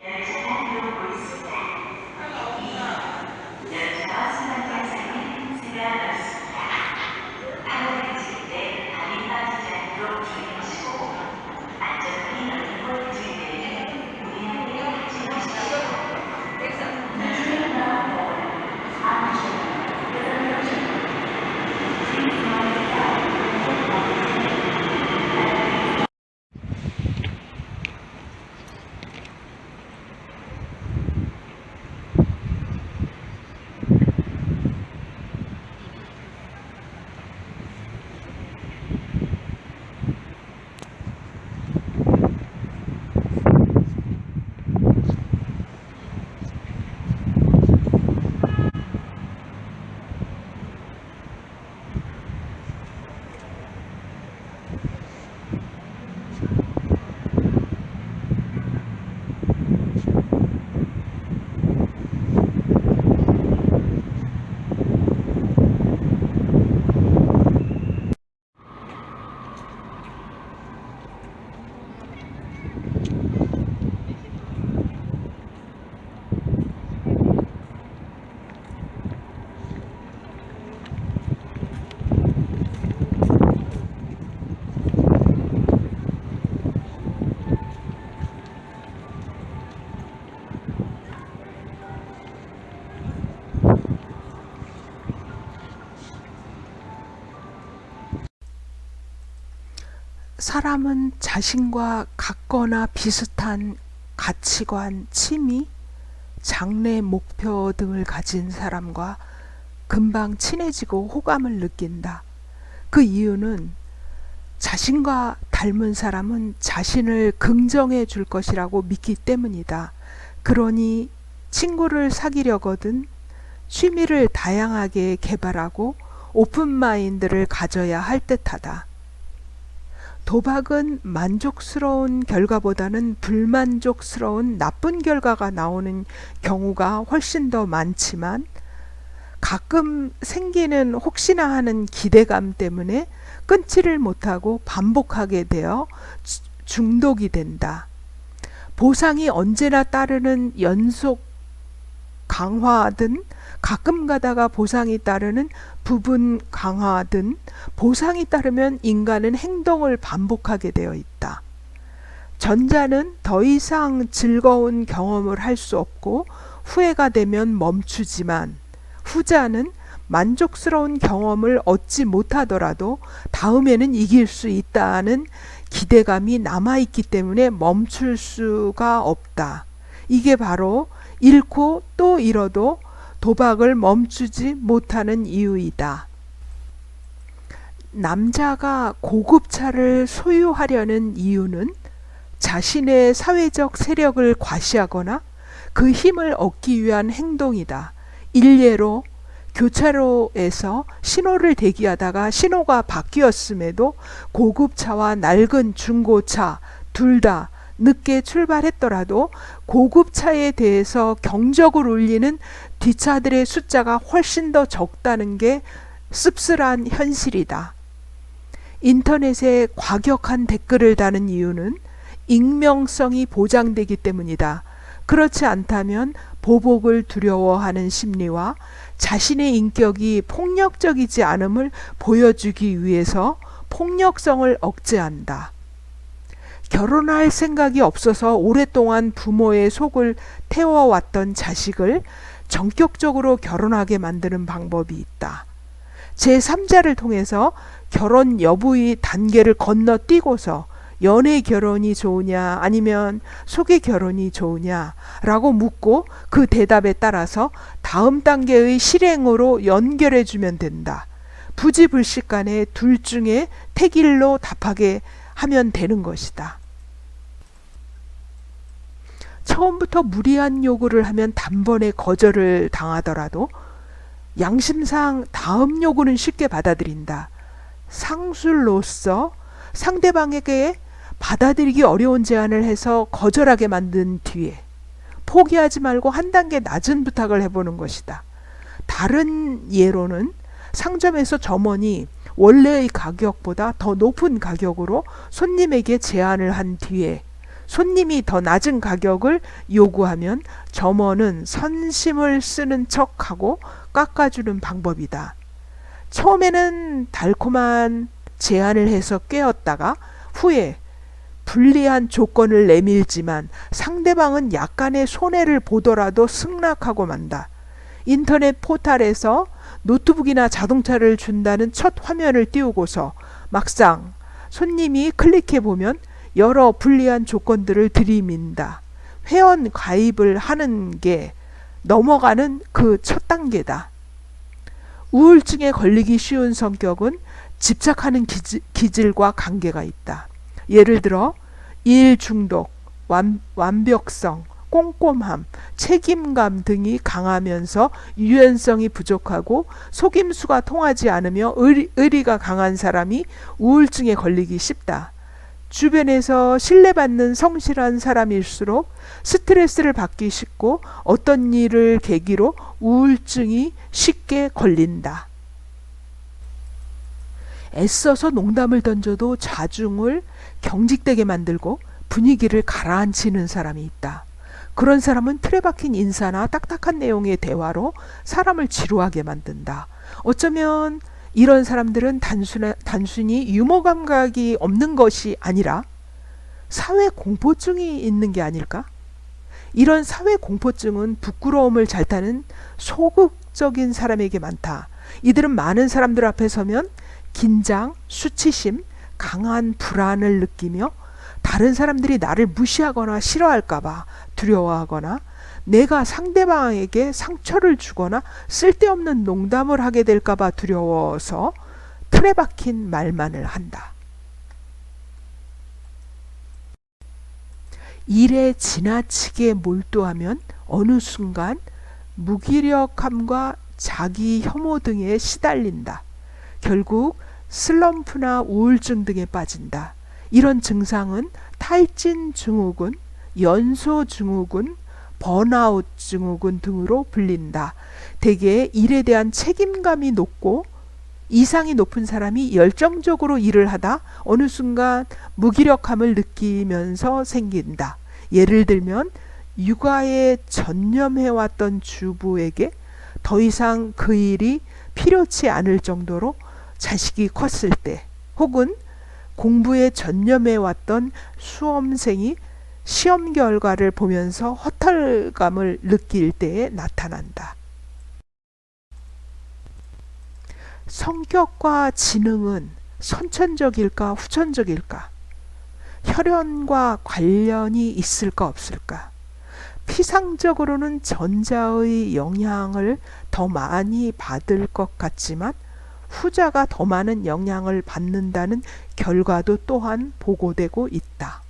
열차가 들어오고 있습니다. 열차와 승강장상에 승객가 넣습니다. 타고 내리실 때 발이 빠지지 않도록 주의하시고 안전하게 넣는 곳 주의를 무리하게 하지 마십시오. 사람은 자신과 같거나 비슷한 가치관, 취미, 장래 목표 등을 가진 사람과 금방 친해지고 호감을 느낀다. 그 이유는 자신과 닮은 사람은 자신을 긍정해 줄 것이라고 믿기 때문이다. 그러니 친구를 사귀려거든 취미를 다양하게 개발하고 오픈마인드를 가져야 할 듯하다. 도박은 만족스러운 결과보다는 불만족스러운 나쁜 결과가 나오는 경우가 훨씬 더 많지만 가끔 생기는 혹시나 하는 기대감 때문에 끊지를 못하고 반복하게 되어 중독이 된다. 보상이 언제나 따르는 연속 강화든 가끔 가다가 보상이 따르는 부분 강화든 보상이 따르면 인간은 행동을 반복하게 되어 있다. 전자는 더 이상 즐거운 경험을 할 수 없고 후회가 되면 멈추지만 후자는 만족스러운 경험을 얻지 못하더라도 다음에는 이길 수 있다는 기대감이 남아있기 때문에 멈출 수가 없다. 이게 바로 잃고 또 잃어도 도박을 멈추지 못하는 이유이다. 남자가 고급차를 소유하려는 이유는 자신의 사회적 세력을 과시하거나 그 힘을 얻기 위한 행동이다. 일례로 교차로에서 신호를 대기하다가 신호가 바뀌었음에도 고급차와 낡은 중고차 둘 다 늦게 출발했더라도 고급차에 대해서 경적을 울리는 뒷차들의 숫자가 훨씬 더 적다는 게 씁쓸한 현실이다. 인터넷에 과격한 댓글을 다는 이유는 익명성이 보장되기 때문이다. 그렇지 않다면 보복을 두려워하는 심리와 자신의 인격이 폭력적이지 않음을 보여주기 위해서 폭력성을 억제한다. 결혼할 생각이 없어서 오랫동안 부모의 속을 태워왔던 자식을 전격적으로 결혼하게 만드는 방법이 있다. 제3자를 통해서 결혼 여부의 단계를 건너뛰고서 연애 결혼이 좋으냐 아니면 소개 결혼이 좋으냐 라고 묻고 그 대답에 따라서 다음 단계의 실행으로 연결해 주면 된다. 부지불식간에 둘 중에 택일로 답하게 하면 되는 것이다. 처음부터 무리한 요구를 하면 단번에 거절을 당하더라도 양심상 다음 요구는 쉽게 받아들인다. 상술로서 상대방에게 받아들이기 어려운 제안을 해서 거절하게 만든 뒤에 포기하지 말고 한 단계 낮은 부탁을 해보는 것이다. 다른 예로는 상점에서 점원이 원래의 가격보다 더 높은 가격으로 손님에게 제안을 한 뒤에 손님이 더 낮은 가격을 요구하면 점원은 선심을 쓰는 척하고 깎아주는 방법이다. 처음에는 달콤한 제안을 해서 꿰었다가 후에 불리한 조건을 내밀지만 상대방은 약간의 손해를 보더라도 승낙하고 만다. 인터넷 포탈에서 노트북이나 자동차를 준다는 첫 화면을 띄우고서 막상 손님이 클릭해보면 여러 불리한 조건들을 들이민다. 회원 가입을 하는 게 넘어가는 그 첫 단계다. 우울증에 걸리기 쉬운 성격은 집착하는 기질과 관계가 있다. 예를 들어 일 중독, 완벽성, 꼼꼼함, 책임감 등이 강하면서 유연성이 부족하고 속임수가 통하지 않으며 의리가 강한 사람이 우울증에 걸리기 쉽다. 주변에서 신뢰받는 성실한 사람일수록 스트레스를 받기 쉽고 어떤 일을 계기로 우울증이 쉽게 걸린다. 애써서 농담을 던져도 자중을 경직되게 만들고 분위기를 가라앉히는 사람이 있다. 그런 사람은 틀에 박힌 인사나 딱딱한 내용의 대화로 사람을 지루하게 만든다. 어쩌면 이런 사람들은 단순히 유머 감각이 없는 것이 아니라 사회 공포증이 있는 게 아닐까? 이런 사회 공포증은 부끄러움을 잘 타는 소극적인 사람에게 많다. 이들은 많은 사람들 앞에 서면 긴장, 수치심, 강한 불안을 느끼며 다른 사람들이 나를 무시하거나 싫어할까봐 두려워하거나 내가 상대방에게 상처를 주거나 쓸데없는 농담을 하게 될까봐 두려워서 틀에 박힌 말만을 한다. 일에 지나치게 몰두하면 어느 순간 무기력함과 자기 혐오 등에 시달린다. 결국 슬럼프나 우울증 등에 빠진다. 이런 증상은 탈진 증후군, 연소 증후군, 번아웃 증후군 등으로 불린다. 대개 일에 대한 책임감이 높고 이상이 높은 사람이 열정적으로 일을 하다 어느 순간 무기력함을 느끼면서 생긴다. 예를 들면 육아에 전념해왔던 주부에게 더 이상 그 일이 필요치 않을 정도로 자식이 컸을 때, 혹은 공부에 전념해왔던 수험생이 시험 결과를 보면서 허탈감을 느낄 때에 나타난다. 성격과 지능은 선천적일까 후천적일까? 혈연과 관련이 있을까 없을까? 피상적으로는 전자의 영향을 더 많이 받을 것 같지만 후자가 더 많은 영향을 받는다는 결과도 또한 보고되고 있다.